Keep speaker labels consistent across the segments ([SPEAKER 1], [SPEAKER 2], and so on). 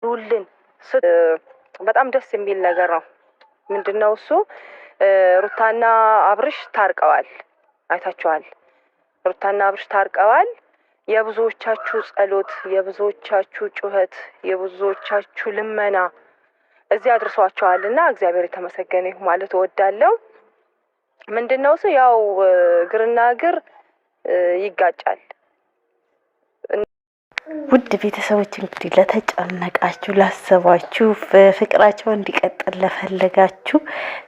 [SPEAKER 1] ሁሉን በጣም ደስ የሚል ነገር ነው። ምንድነው እሱ? ሩታና አብርሽ ታርቀዋል። አይታችኋል። ሩታና አብርሽ ታርቀዋል። የብዙዎቻችሁ ጸሎት፣ የብዙዎቻችሁ ጩኸት፣ የብዙዎቻችሁ ልመና እዚህ አድርሷቸዋልና እግዚአብሔር የተመሰገነ ይሁን ማለት እወዳለሁ። ምንድነው እሱ? ያው እግርና እግር ይጋጫል።
[SPEAKER 2] ውድ ቤተሰቦች እንግዲህ ለተጨነቃችሁ፣ ላሰባችሁ፣ ፍቅራቸው እንዲቀጥል ለፈለጋችሁ፣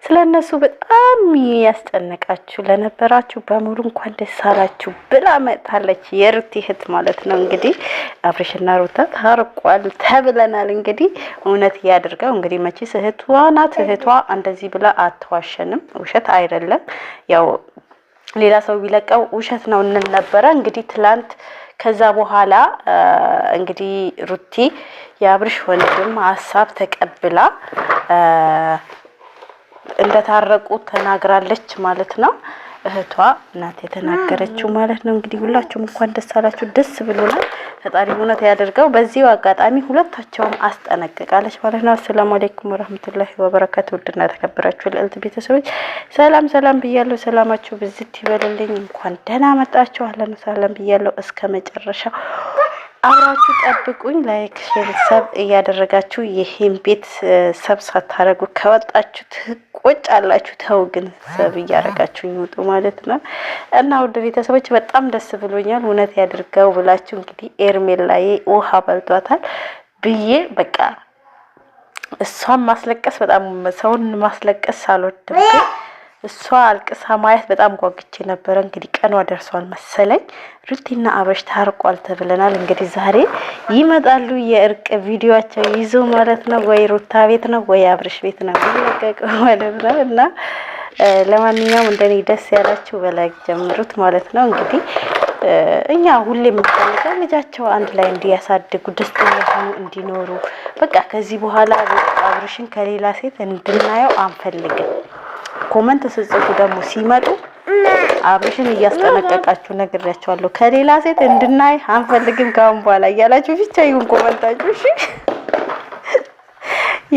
[SPEAKER 2] ስለነሱ በጣም ያስጨነቃችሁ ለነበራችሁ በሙሉ እንኳን ደስ አላችሁ ብላ መጣለች። የሩቲ እህት ማለት ነው። እንግዲህ አብርሽና ሩታ ታርቋል ተብለናል። እንግዲህ እውነት ያድርገው። እንግዲህ መቼስ እህቷ ናት። እህቷ እንደዚህ ብላ አትዋሸንም። ውሸት አይደለም። ያው ሌላ ሰው ቢለቀው ውሸት ነው እንል ነበረ። እንግዲህ ትላንት ከዛ በኋላ እንግዲህ ሩቲ የአብርሽ ወንድም ሀሳብ ተቀብላ እንደታረቁ ተናግራለች ማለት ነው። እህቷ ናት የተናገረችው ማለት ነው። እንግዲህ ሁላችሁም እንኳን ደስ አላችሁ፣ ደስ ብሎናል። ፈጣሪ እውነት ያደርገው። በዚሁ አጋጣሚ ሁለታቸውም አስጠነቅቃለች ማለት ነው። አሰላሙ አለይኩም ወራህመቱላሂ ወበረካቱ። ውድና ተከብራችሁ ለእልት ቤተሰቦች ሰላም ሰላም ብያለሁ። ሰላማችሁ ብዝት ይበልልኝ። እንኳን ደህና መጣችሁ። አህለን ወሰህለን ብያለሁ። እስከ መጨረሻው አብራችሁ ጠብቁኝ። ላይክ ሼር ሰብ እያደረጋችሁ ይሄን ቤት ሰብ ሳታረጉ ከወጣችሁ ትቆጫላችሁ። ተው ግን ሰብ እያደረጋችሁ ይውጡ ማለት ነው። እና ውድ ቤተሰቦች በጣም ደስ ብሎኛል። እውነት ያድርገው ብላችሁ እንግዲህ ኤርሜላዬ ውሃ በልቷታል ብዬ በቃ እሷን ማስለቀስ በጣም ሰውን ማስለቀስ አልወድም። እሷ አልቅሳ ማየት በጣም ጓግቼ ነበረ። እንግዲህ ቀኗ ደርሷል መሰለኝ። ሩቲና አብርሽ ታርቋል ተብለናል። እንግዲህ ዛሬ ይመጣሉ የእርቅ ቪዲዮአቸው ይዞ ማለት ነው። ወይ ሩታ ቤት ነው ወይ አብርሽ ቤት ነው የሚለቀቀው ማለት ነው። እና ለማንኛውም እንደኔ ደስ ያላችሁ በላይ ጀምሩት ማለት ነው። እንግዲህ እኛ ሁሌ የምንፈልገው ልጃቸው አንድ ላይ እንዲያሳድጉ ደስተኛ ሆነው እንዲኖሩ በቃ ከዚህ በኋላ አብርሽን ከሌላ ሴት እንድናየው አንፈልግም። ኮመንት ስጽፉ ደግሞ ሲመጡ አብርሽን እያስጠነቀቃችሁ ነግሬያችኋለሁ። ከሌላ ሴት እንድናይ አንፈልግም ካሁን በኋላ እያላችሁ ብቻ ይሁን ኮመንታችሁ። እሺ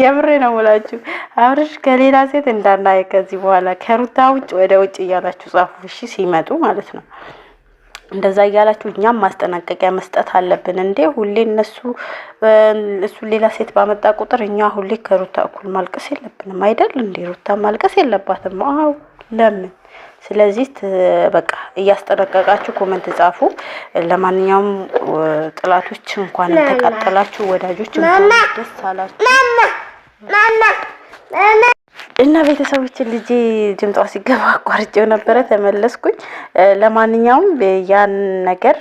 [SPEAKER 2] የምሬ ነው ሙላችሁ። አብርሽ ከሌላ ሴት እንዳናይ ከዚህ በኋላ ከሩታ ውጭ ወደ ውጭ እያላችሁ ጻፉ። እሺ ሲመጡ ማለት ነው። እንደዛ እያላችሁ እኛም ማስጠነቀቂያ መስጠት አለብን እንዴ። ሁሌ እሱ ሌላ ሴት ባመጣ ቁጥር እኛ ሁሌ ከሩታ እኩል ማልቀስ የለብንም አይደል እንዴ? ሩታ ማልቀስ የለባትም። አዎ ለምን? ስለዚህ በቃ እያስጠነቀቃችሁ ኮሜንት ጻፉ። ለማንኛውም ጥላቶች እንኳን ተቃጠላችሁ፣ ወዳጆች እንኳን ደስ አላችሁ። እና ቤተሰቦች ልጄ ድምጧ ሲገባ አቋርጬው ነበረ ተመለስኩኝ። ለማንኛውም ያን ነገር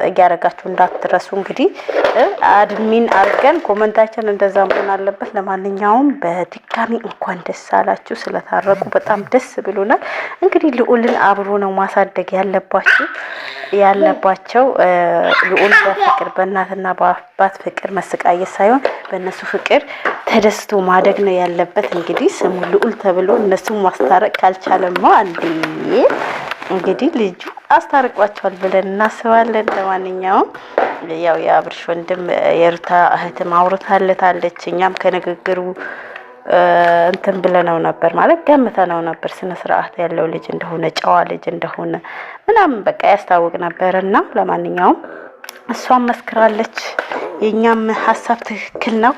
[SPEAKER 2] እያረጋችሁ እንዳትረሱ። እንግዲህ አድሚን አርገን ኮሜንታችን እንደዛ መሆን አለበት። ለማንኛውም በድጋሚ እንኳን ደስ አላችሁ። ስለታረቁ በጣም ደስ ብሎናል። እንግዲህ ልዑልን አብሮ ነው ማሳደግ ያለባቸው። ልዑል በፍቅር በእናትና በአባት ፍቅር መሰቃየት ሳይሆን በእነሱ ፍቅር ተደስቶ ማደግ ነው ያለበት። እንግዲህ ስሙ ልዑል ተብሎ እነሱን ማስታረቅ ካልቻለማ አንዴ እንግዲህ ልጁ አስታርቋቸዋል ብለን እናስባለን። ለማንኛውም ያው የአብርሽ ወንድም የሩታ እህትም አውርታለታለች። እኛም ከንግግሩ እንትን ብለነው ነበር ማለት ገምተነው ነበር። ስነ ስርዓት ያለው ልጅ እንደሆነ ጨዋ ልጅ እንደሆነ ምናምን በቃ ያስታውቅ ነበርና ለማንኛውም እሷም መስክራለች። የኛም ሀሳብ ትክክል ነው።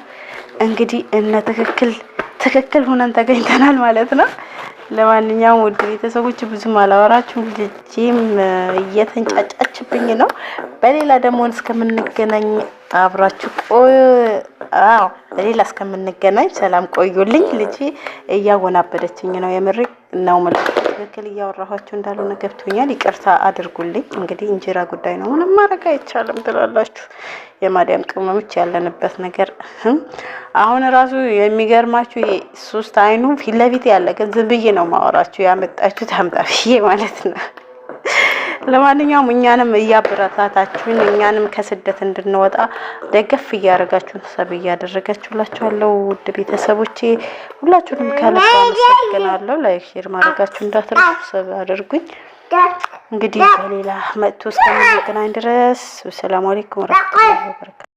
[SPEAKER 2] እንግዲህ እነ ትክክል ሆነን ተገኝተናል ማለት ነው። ለማንኛውም ውድ ቤተሰቦች ብዙም አላወራችሁም። ልጄም እየተንጫጫችብኝ ነው። በሌላ ደግሞ እስከምንገናኝ አብራችሁ በሌላ እስከምንገናኝ ሰላም ቆዩልኝ። ልጄ እያወናበደችኝ ነው። የምሬ ነው ማለት ትክክል እያወራኋችሁ እንዳልሆነ ገብቶኛል። ይቅርታ አድርጉልኝ። እንግዲህ እንጀራ ጉዳይ ነው፣ ምንም ማድረግ አይቻልም ትላላችሁ የማዲያም ቅመሞች ያለንበት ነገር። አሁን ራሱ የሚገርማችሁ ሶስት አይኑ ፊት ለፊት ያለ ግን ዝም ብዬ ነው ማወራችሁ። ያመጣችሁ ታምጣፊዬ ማለት ነው። ለማንኛውም እኛንም እያበረታታችሁን እኛንም ከስደት እንድንወጣ ደገፍ እያደረጋችሁን ሰብ እያደረጋችሁላችኋለሁ። ውድ ቤተሰቦቼ ሁላችሁንም ከልብ አመሰግናለሁ። ላይክ ሼር ማድረጋችሁ እንዳትረሱ፣ ሰብ አድርጉኝ። እንግዲህ በሌላ መጥቶ እስከምንገናኝ ድረስ ሰላም አለይኩም ወራህመቱላሂ ወበረካቱ።